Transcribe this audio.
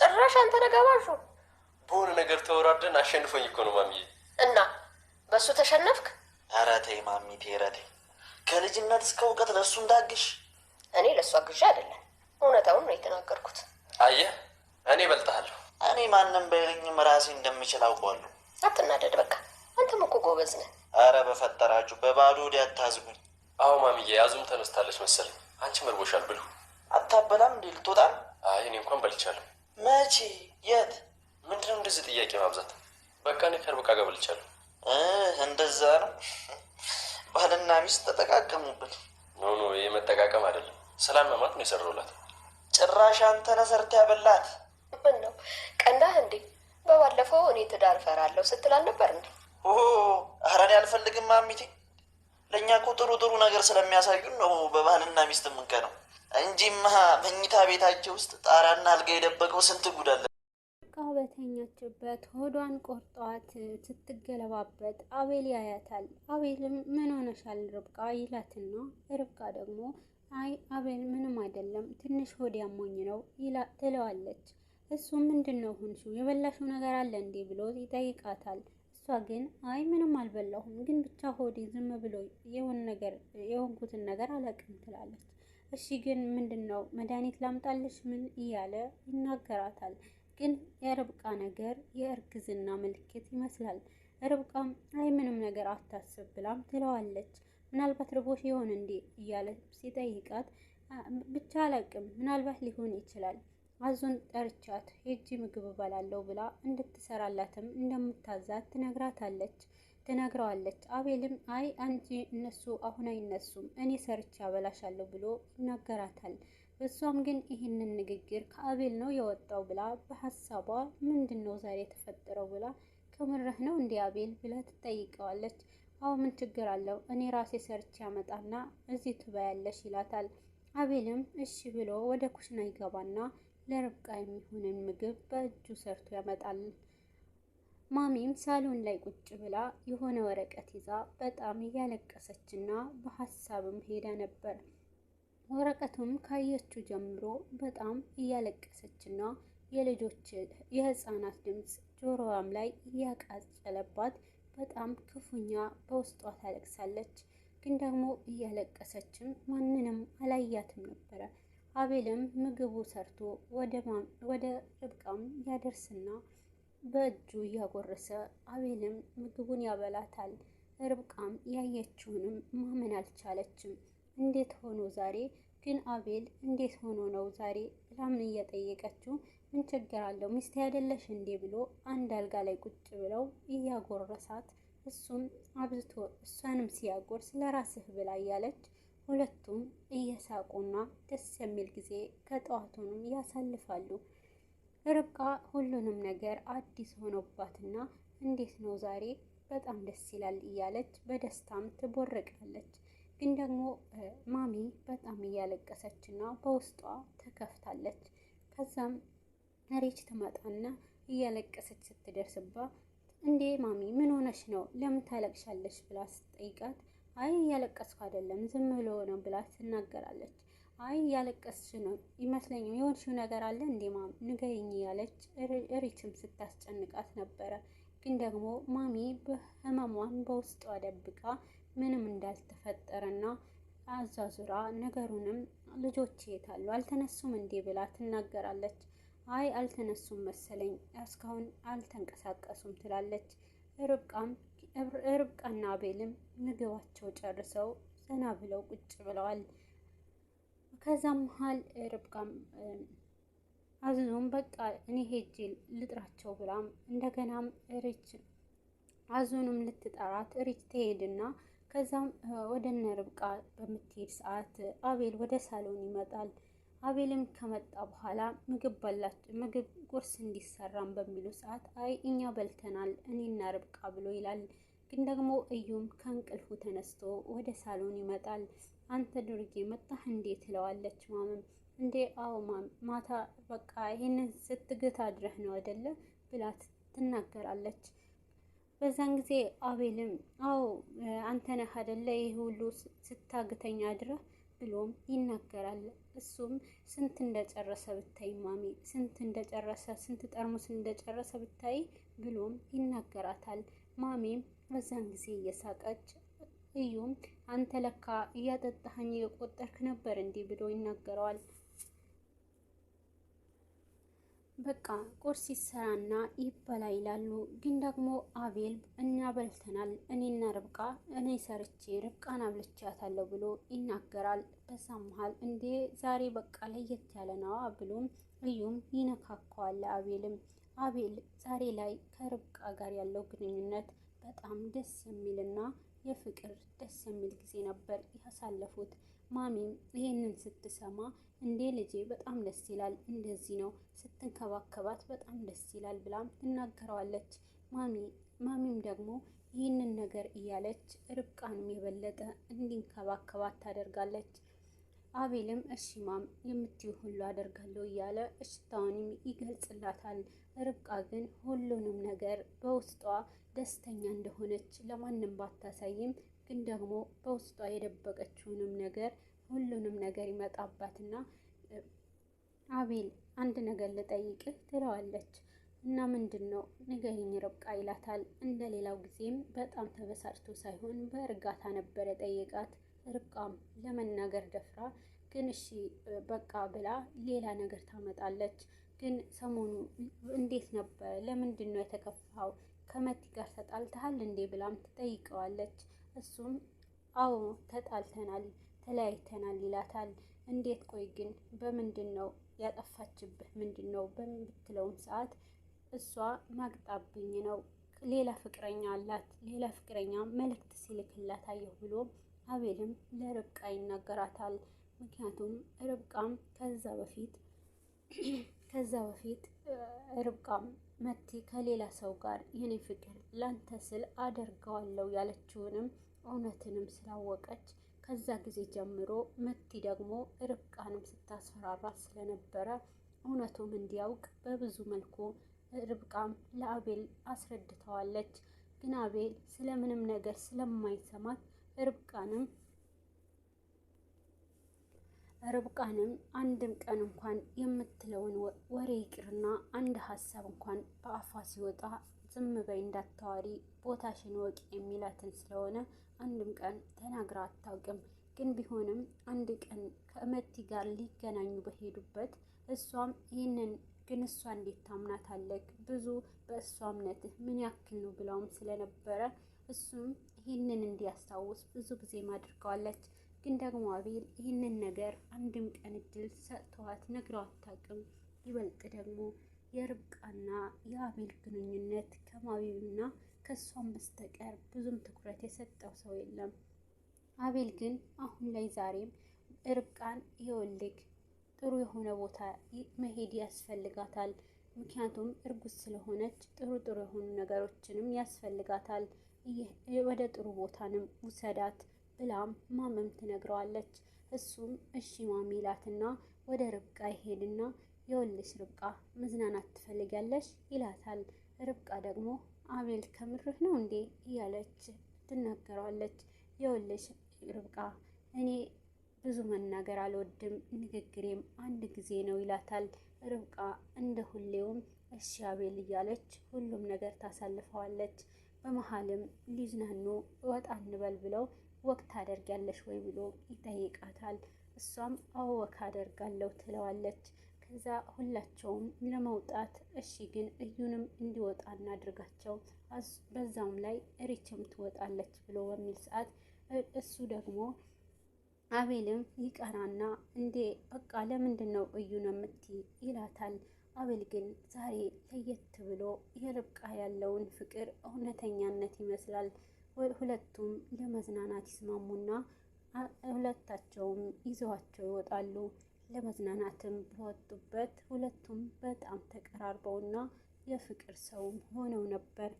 ጭራሽ አንተ ነገባሹ በሆነ ነገር ተወራደን አሸንፎኝ እኮ ነው ማሚዬ። እና በሱ ተሸነፍክ? ኧረ ተይ ማሚቴ፣ ኧረ ተይ። ከልጅነት እስከ እውቀት ለእሱ እንዳግሽ። እኔ ለእሱ አግዣ አይደለም፣ እውነታውን ነው የተናገርኩት። አየህ፣ እኔ እበልጥሃለሁ። እኔ ማንም በይልኝም ራሴ እንደምችል አውቀዋለሁ። አትናደድ በቃ፣ አንተም እኮ ጎበዝ ነህ። ኧረ በፈጠራችሁ በባዶ ወዲያ አታዝጉኝ። አዎ ማሚዬ፣ ያዙም ተነስታለች መሰለኝ። አንቺ መርቦሻል ብሉ። አታበላም እንዴ? ልትወጣ? አይ እኔ እንኳን በልቻለሁ። መቼ? የት? ምንድነው እንደዚህ ጥያቄ ማብዛት? በቃ እኔ ከርብቃ ጋር በልቻለሁ። እንደዛ ነው። ባልና ሚስት ተጠቃቀሙብን። ኖ ኖ፣ ይሄ መጠቃቀም አይደለም። ስላመማት ነው የሰራውላት። ጭራሽ አንተ ነህ ሰርተህ ያበላት። ምን ነው ቀናህ እንዴ? በባለፈው እኔ ትዳር እፈራለሁ ስትል አልነበር እንዴ? ኧረ እኔ አልፈልግም ማሚቴ። ለእኛ እኮ ጥሩ ጥሩ ነገር ስለሚያሳዩን ነው በባልና ሚስት የምንቀነው እንጂማ መኝታ ቤታቸው ውስጥ ጣራና አልጋ የደበቀው ስንት ጉድ አለ። ርብቃ በተኛችበት ሆዷን ቆርጧት ስትገለባበት አቤል ያያታል። አቤልም ምን ሆነሻል ርብቃ ይላትና ርብቃ ደግሞ አይ አቤል ምንም አይደለም ትንሽ ሆድ ያሞኝ ነው ትለዋለች። እሱ ምንድን ነው ሆንሽው የበላሽው ነገር አለ እንዴ ብሎ ይጠይቃታል። እሷ ግን አይ ምንም አልበላሁም ግን ብቻ ሆዴ ዝም ብሎ የሆንኩትን ነገር አላውቅም ትላለች። እሺ ግን ምንድን ነው መድኃኒት ላምጣልሽ ምን እያለ ይናገራታል። ግን የርብቃ ነገር የእርግዝና ምልክት ይመስላል። ርብቃም አይ ምንም ነገር አታስብ ብላም ትለዋለች። ምናልባት ርቦሽ ይሆን እንዴ እያለ ሲጠይቃት ብቻ አላውቅም ምናልባት ሊሆን ይችላል አዞን ጠርቻት ሄጂ ምግብ እበላለሁ ብላ እንድትሰራላትም እንደምታዛት ትነግረዋለች። አቤልም አይ አንቺ እነሱ አሁን አይነሱም እኔ ሰርቼ አበላሻለሁ ብሎ ይናገራታል። እሷም ግን ይህንን ንግግር ከአቤል ነው የወጣው ብላ በሀሳቧ ምንድን ነው ዛሬ የተፈጠረው ብላ ከምረህ ነው እንዲ አቤል ብላ ትጠይቀዋለች። አዎ ምን ችግር አለው እኔ ራሴ ሰርቼ ያመጣና እዚህ ትበያለሽ ይላታል። አቤልም እሺ ብሎ ወደ ኩሽና ይገባና ለርብቃ የሚሆንን ምግብ በእጁ ሰርቶ ያመጣል። ማሚም ሳሎን ላይ ቁጭ ብላ የሆነ ወረቀት ይዛ በጣም እያለቀሰችና በሀሳብም ሄዳ ነበር። ወረቀቱም ካየችው ጀምሮ በጣም እያለቀሰችና የህፃናት ድምፅ ጆሮዋም ላይ እያቃጨለባት በጣም ክፉኛ በውስጧ ታለቅሳለች። ግን ደግሞ እያለቀሰችም ማንንም አላያትም ነበረ። አቤልም ምግቡ ሰርቶ ወደ ርብቃም ያደርስና በእጁ እያጎረሰ አቤልም ምግቡን ያበላታል። ርብቃም ያየችውንም ማመን አልቻለችም። እንዴት ሆኖ ዛሬ ግን አቤል እንዴት ሆኖ ነው ዛሬ ብላምን እየጠየቀችው ምን ችግር አለው ሚስቴ አይደለሽ እንዴ ብሎ አንድ አልጋ ላይ ቁጭ ብለው እያጎረሳት እሱም አብዝቶ እሷንም ሲያጎርስ ለራስህ ብላ እያለች ሁለቱም እየሳቁና ደስ የሚል ጊዜ ከጠዋቱንም ያሳልፋሉ። ርብቃ ሁሉንም ነገር አዲስ ሆኖባትና እንዴት ነው ዛሬ በጣም ደስ ይላል እያለች በደስታም ትቦርቃለች። ግን ደግሞ ማሚ በጣም እያለቀሰችና በውስጧ ተከፍታለች። ከዛም ሪች ትመጣና እያለቀሰች ስትደርስባት እንዴ ማሚ ምን ሆነሽ ነው ለምን ታለቅሻለሽ ብላ ስትጠይቃት አይ እያለቀስኩ አይደለም ዝም ብሎ ነው ብላ ትናገራለች። አይ እያለቀስሽ ነው ይመስለኛል የሆንሽው ነገር አለ እንዴ ማሚ ንገሪኝ እያለች ሪችም ስታስጨንቃት ነበረ። ግን ደግሞ ማሚ በህመሟን በውስጧ ደብቃ ምንም እንዳልተፈጠረና አዛዙራ ነገሩንም ልጆች የታሉ አልተነሱም እንዴ ብላ ትናገራለች። አይ አልተነሱም መሰለኝ እስካሁን አልተንቀሳቀሱም ትላለች። ርብቃና አቤልም ምግባቸው ጨርሰው ዘና ብለው ቁጭ ብለዋል። ከዛም መሀል ርብቃም አዝዞም በቃ እኔ ሄጄ ልጥራቸው ብላም እንደገናም ሪች አዙንም ልትጠራት ሪች ትሄድና ከዛም ወደነ ርብቃ በምትሄድ ሰዓት አቤል ወደ ሳሎን ይመጣል። አቤልም ከመጣ በኋላ ምግብ ቁርስ እንዲሰራም በሚሉ ሰዓት አይ እኛ በልተናል እኔና ርብቃ ብሎ ይላል። ግን ደግሞ እዩም ከእንቅልፉ ተነስቶ ወደ ሳሎን ይመጣል። አንተ ዱርዬ መጣህ እንዴ ትለዋለች። ማምም እንዴ አዎ ማም ማታ በቃ ይሄንን ስትግት አድረህ ነው አይደለ ብላ ትናገራለች። በዛን ጊዜ አቤልም አዎ አንተ ነህ አይደለ ይሄ ሁሉ ስታግተኛ አድረህ ብሎም ይናገራል። እሱም ስንት እንደጨረሰ ብታይ ማሚ፣ ስንት ጠርሙስ እንደጨረሰ ብታይ ብሎም ይናገራታል። ማሚም በዛን ጊዜ እየሳቀች እዩም አንተ ለካ እያጠጣኸኝ እየቆጠርክ ነበር እንዲህ ብሎ ይናገረዋል። በቃ ቁርስ ይሰራና ይበላ ይላሉ። ግን ደግሞ አቤል እኛ በልተናል፣ እኔና ርብቃ እኔ ሰርቼ ርብቃን አብልቻታለሁ ብሎ ይናገራል። በዛ መሀል እንዴ ዛሬ በቃ ለየት ያለ ነዋ ብሎም እዩም ይነካከዋል። አቤል ዛሬ ላይ ከርብቃ ጋር ያለው ግንኙነት በጣም ደስ የሚልና የፍቅር ደስ የሚል ጊዜ ነበር ያሳለፉት። ማሚም ይሄንን ስትሰማ እንዴ ልጄ በጣም ደስ ይላል፣ እንደዚህ ነው ስትንከባከባት በጣም ደስ ይላል ብላም ትናገረዋለች። ማሚም ደግሞ ይህንን ነገር እያለች ርብቃንም የበለጠ እንዲንከባከባት ታደርጋለች። አቤልም እሺ ማም የምትይው ሁሉ አደርጋለሁ እያለ እሽታውንም ይገልጽላታል። ርብቃ ግን ሁሉንም ነገር በውስጧ ደስተኛ እንደሆነች ለማንም ባታሳይም ግን ደግሞ በውስጧ የደበቀችውንም ነገር ሁሉንም ነገር ይመጣባትና አቤል አንድ ነገር ልጠይቅህ ትለዋለች። እና ምንድን ነው ንገሪኝ ርብቃ ይላታል። እንደ ሌላው ጊዜም በጣም ተበሳጭቶ ሳይሆን በእርጋታ ነበር የጠየቃት። ርብቃም ለመናገር ደፍራ ግን እሺ በቃ ብላ ሌላ ነገር ታመጣለች። ግን ሰሞኑ እንዴት ነበር? ለምንድን ነው የተከፋው? ከመቲ ጋር ተጣልተሃል እንዴ ብላም ትጠይቀዋለች። እሱም አዎ ተጣልተናል፣ ተለያይተናል ይላታል። እንዴት? ቆይ ግን በምንድን ነው ያጠፋችብህ ምንድን ነው በምትለውም ሰዓት እሷ ማግጣብኝ ነው፣ ሌላ ፍቅረኛ አላት፣ ሌላ ፍቅረኛ መልእክት ሲልክላት አየሁ ብሎ አቤልም ለርብቃ ይናገራታል። ምክንያቱም ርብቃም ከዛ በፊት ርብቃም መቲ ከሌላ ሰው ጋር የኔ ፍቅር ላንተ ስል አደርገዋለሁ ያለችውንም እውነትንም ስላወቀች ከዛ ጊዜ ጀምሮ መቲ ደግሞ ርብቃንም ስታስፈራራት ስለነበረ እውነቱም እንዲያውቅ በብዙ መልኩ ርብቃም ለአቤል አስረድተዋለች። ግን አቤል ስለምንም ነገር ስለማይሰማት ርብቃንም አንድም ቀን እንኳን የምትለውን ወሬ ይቅርና አንድ ሀሳብ እንኳን በአፏ ሲወጣ ዝም በይ እንዳታዋሪ ቦታሽን ወቂ የሚላትን ስለሆነ አንድም ቀን ተናግራ አታውቅም። ግን ቢሆንም አንድ ቀን ከመቲ ጋር ሊገናኙ በሄዱበት እሷም ይህንን ግን እሷ እንዴት ታምናታለህ? ብዙ በእሷ እምነትህ ምን ያክል ነው ብለውም ስለነበረ እሱም ይህንን እንዲያስታውስ ብዙ ጊዜም አድርገዋለች። ግን ደግሞ አቤል ይህንን ነገር አንድም ቀን እድል ሰጥተዋት ነግረው አታውቅም። ይበልጥ ደግሞ የርብቃና የአቤል ግንኙነት ከማቢብና ከእሷም በስተቀር ብዙም ትኩረት የሰጠው ሰው የለም። አቤል ግን አሁን ላይ ዛሬም ርብቃን ይኸውልህ ጥሩ የሆነ ቦታ መሄድ ያስፈልጋታል፣ ምክንያቱም እርጉዝ ስለሆነች ጥሩ የሆኑ ነገሮችንም ያስፈልጋታል፣ ወደ ጥሩ ቦታንም ውሰዳት ብላም ማመም ትነግረዋለች። እሱም እሺ ማሚ ይላትና ወደ ርብቃ ይሄድና የወልሽ ርብቃ መዝናናት ትፈልጊያለሽ ይላታል። ርብቃ ደግሞ አቤል ከምርህ ነው እንዴ እያለች ትናገረዋለች። የወልሽ ርብቃ እኔ ብዙ መናገር አልወድም፣ ንግግሬም አንድ ጊዜ ነው ይላታል። ርብቃ እንደ ሁሌውም እሺ አቤል እያለች ሁሉም ነገር ታሳልፈዋለች። በመሀልም ሊዝናኑ ወጣ እንበል ብለው ወቅት ታደርጊያለሽ ወይ ብሎ ይጠይቃታል። እሷም አዎ ወክ አደርጋለሁ ትለዋለች። ከዛ ሁላቸውም ለመውጣት እሺ ግን እዩንም እንዲወጣ እናድርጋቸው፣ በዛውም ላይ ሪችም ትወጣለች ብሎ በሚል ሰዓት እሱ ደግሞ አቤልም ይቀራና እንዴ በቃ ለምንድን ነው እዩን የምትይ ይላታል። አቤል ግን ዛሬ ለየት ብሎ የርብቃ ያለውን ፍቅር እውነተኛነት ይመስላል። ሁለቱም ለመዝናናት ይስማሙና ሁለታቸውም ይዘዋቸው ይወጣሉ። ለመዝናናትም በወጡበት ሁለቱም በጣም ተቀራርበውና የፍቅር ሰውም ሆነው ነበር።